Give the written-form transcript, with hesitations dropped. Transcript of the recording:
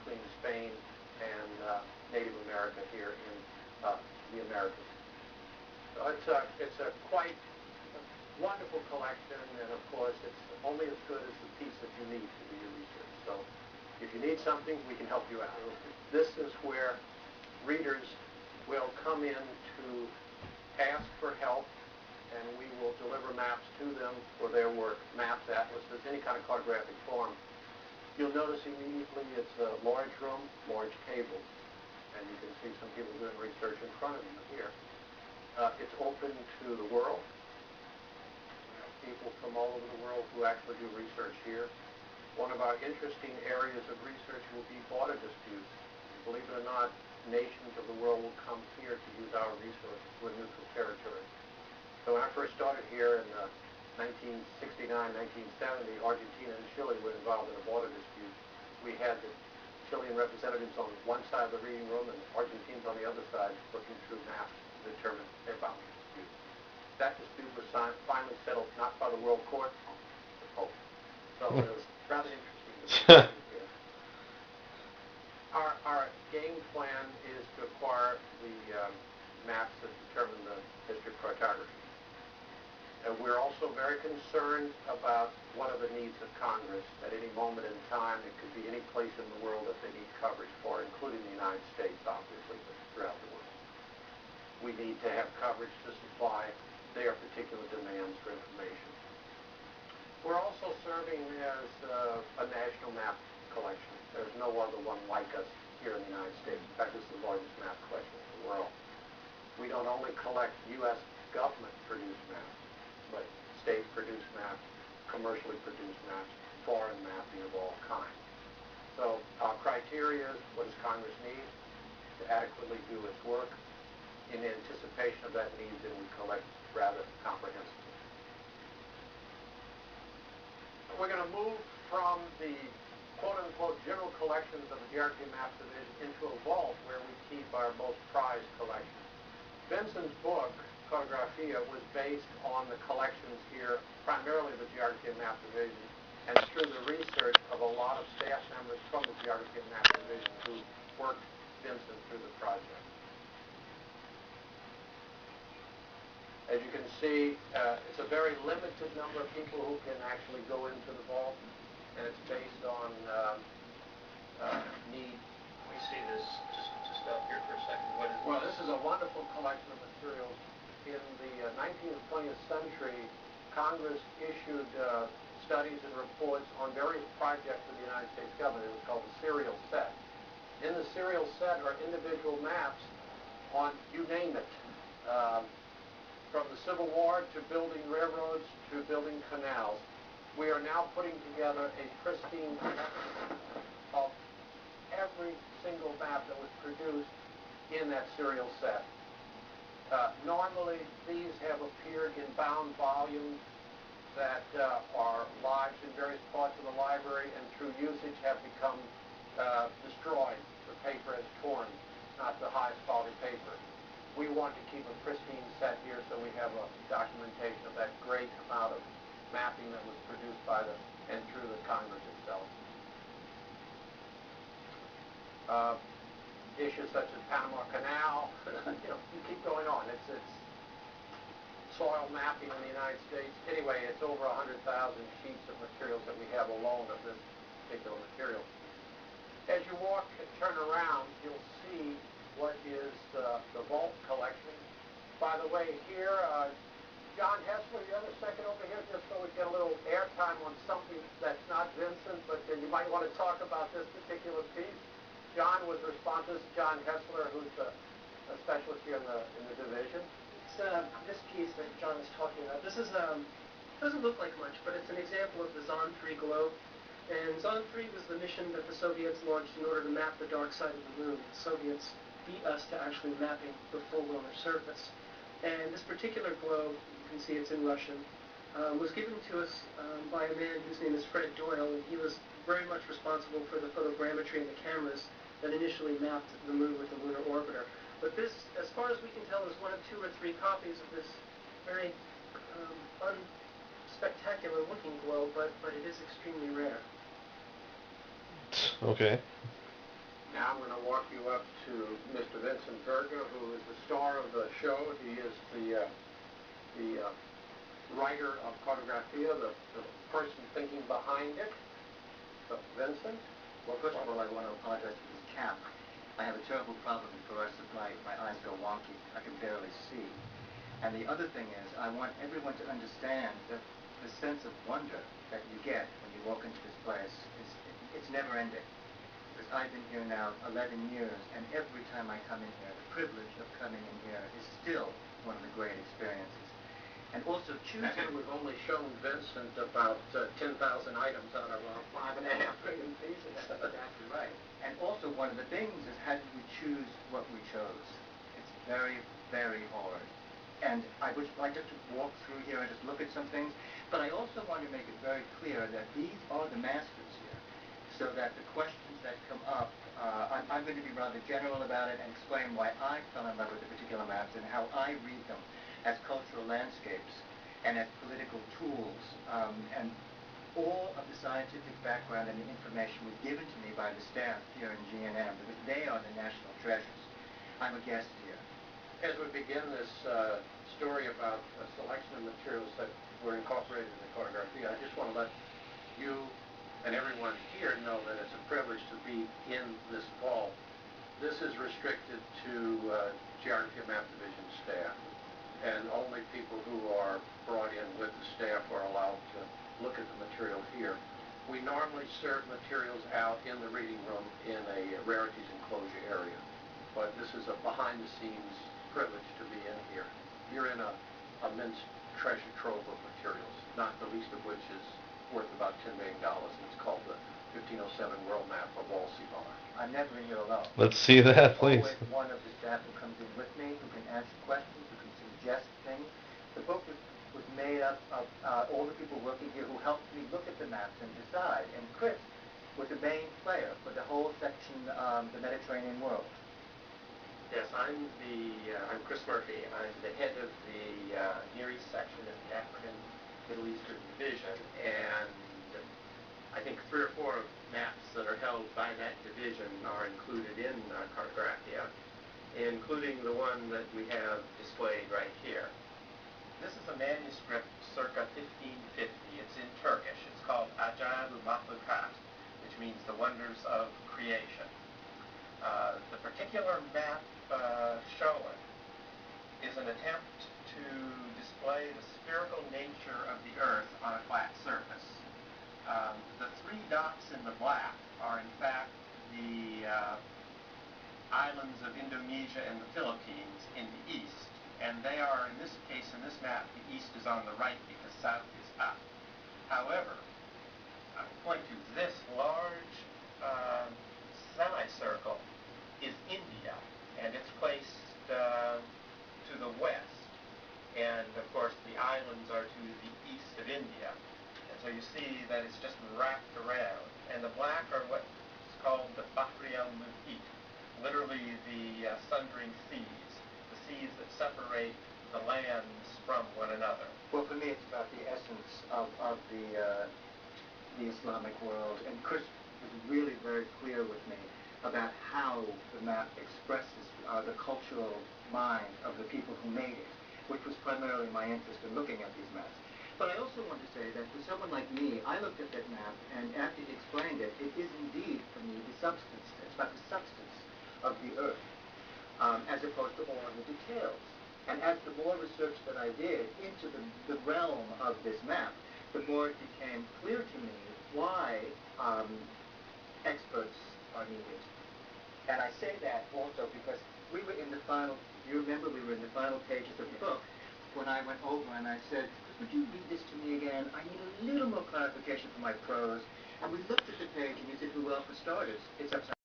between Spain and Native America here in the Americas. So it's a quite wonderful collection, and of course it's only as good as the piece that you need to do your research. So if you need something, we can help you out. This is where readers will come in to ask for help, and we will deliver maps to them for their work, maps, atlases, any kind of cartographic form. You'll notice immediately it's a large room, large tables, and you can see some people doing research in front of you here. It's open to the world. We have people from all over the world who actually do research here. One of our interesting areas of research will be border disputes. Believe it or not, nations of the world will come here to use our resources. We're neutral territory. So when I first started here in 1969, 1970, Argentina and Chile were involved in a border dispute. We had the Chilean representatives on one side of the reading room and Argentines on the other side looking through maps to determine their boundary dispute. That dispute was finally settled not by the World Court, the Pope. So it was rather interesting. Our game plan is to acquire the maps that determine the district cartography. We're also very concerned about what are the needs of Congress. At any moment in time, it could be any place in the world that they need coverage for, including the United States, obviously, but throughout the world. We need to have coverage to supply their particular demands for information. We're also serving as a national map collection. There's no other one like us here in the United States. In fact, this is the largest map collection in the world. We don't only collect U.S. government-produced maps, but state-produced maps, commercially produced maps, foreign mapping of all kinds. So our criteria is, what does Congress need to adequately do its work? In anticipation of that need, then we collect rather comprehensively. We're going to move from the quote-unquote general collections of the Geography and Maps Division into a vault where we keep our most prized collections. Vincent's book, Cartographia, was based on the collections here, primarily the Geography and Map Division, and through the research of a lot of staff members from the Geography and Map Division who worked Vincent through the project. As you can see, it's a very limited number of people who can actually go into the vault, and it's based on need. Let me see this, just up here for a second. What is this? Well, this is a wonderful collection of materials. In the 19th and 20th century, Congress issued studies and reports on various projects of the United States government. It was called the serial set. In the serial set are individual maps on, you name it, from the Civil War to building railroads to building canals. We are now putting together a pristine collection of every single map that was produced in that serial set. Normally, these have appeared in bound volumes that are lodged in various parts of the library and through usage have become destroyed. The paper has torn, not the highest quality paper. We want to keep a pristine set here so we have a documentation of that great amount of mapping that was produced by and through the Congress itself. Issues such as Panama Canal, you keep going on. It's soil mapping in the United States. Anyway, it's over 100,000 sheets of materials that we have alone of this particular material. As you walk and turn around, you'll see what is the vault collection. By the way, here, John Hessler, you have a second over here just so we get a little airtime on something that's not Vincent, but you might want to talk about this particular piece. John was responsible. This is John Hessler, who's a specialist here in the division. It's this piece that John is talking about. This is doesn't look like much, but it's an example of the Zond 3 globe. And Zond 3 was the mission that the Soviets launched in order to map the dark side of the moon. The Soviets beat us to actually mapping the full lunar surface. And this particular globe, you can see it's in Russian, was given to us by a man whose name is Fred Doyle, and he was very much responsible for the photogrammetry and the cameras that initially mapped the moon with the lunar orbiter. But this, as far as we can tell, is one of 2 or 3 copies of this very unspectacular looking globe, but it is extremely rare. Okay. I'm going to walk you up to Mr. Vincent Verga, who is the star of the show. He is the writer of Cartographia, the person thinking behind it. So, Vincent? Well, first of all, I want to apologize for this cap. I have a terrible problem for us that my eyes go wonky. I can barely see. And the other thing is, I want everyone to understand that the sense of wonder that you get when you walk into this place it's never ending. Because I've been here now 11 years, and every time I come in here, the privilege of coming in here is still one of the great experiences. And also choosing... And we've only shown Vincent about 10,000 items out of our 5.5 million pieces. That's exactly right. And also one of the things is, how do you choose what we chose? It's very, very hard. And I would like just to walk through here and just look at some things, but I also want to make it very clear that these are the masters here, so that the questions that come up, I'm going to be rather general about it and explain why I fell in love with the particular maps and how I read them as cultural landscapes and as political tools, and all of the scientific background and the information was given to me by the staff here in GNM, because they are the national treasures. I'm a guest here. As we begin this story about a selection of materials that were incorporated in the Cartographia, I just want to let you and everyone here know that it's a privilege to be in this vault. This is restricted to Geography and Map Division staff, and only people who are brought in with the staff are allowed to look at the material here. We normally serve materials out in the reading room in a rarities enclosure area, but this is a behind-the-scenes privilege to be in here. You're in a immense treasure trove of materials, not the least of which is worth about $10 million, and it's called the 1507 World Map of all Seabar. I'm never in here alone. Let's see that, please. Always one of the staff who comes in with me, who can answer questions, who can suggest things. The book was made up of all the people working here who helped me look at the maps and decide. And Chris was the main player for the whole section, the Mediterranean world. Yes, I'm Chris Murphy. I'm the head of the Near East section of the African Middle Eastern Division, and I think 3 or 4 maps that are held by that division are included in Cartographia, including the one that we have displayed right here. This is a manuscript circa 1550. It's in Turkish. It's called Ajaib-ı Mahlukat, which means the wonders of creation. The particular map shown is an attempt to display the spherical nature of the Earth on a flat surface. The 3 dots in the black are in fact the islands of Indonesia and the Philippines in the east, and they are, in this case, in this map, the east is on the right because south is up. However, I will point to this large semicircle is India, and it's placed to the west, and of course the islands are to the east of India, and so you see that it's just wrapped around, and the black are what's called the Bahri al-Muhit, literally the sundering seas, the seas that separate the lands from one another. Well, for me, it's about the essence of the Islamic world, and Chris was really very clear with me about how the map expresses the cultural mind of the people who made it, which was primarily my interest in looking at these maps. But I also want to say that for someone like me, I looked at that map, and after he explained it, it is indeed, for me, the substance. It's about the substance of the Earth, as opposed to all of the details. And as the more research that I did into the realm of this map, the more it became clear to me why experts are needed. And I say that also because we were in the final, you remember we were in the final pages of the book when I went over and I said, would you read this to me again? I need a little more clarification for my prose. And we looked at the page and you said, well, for starters, it's upside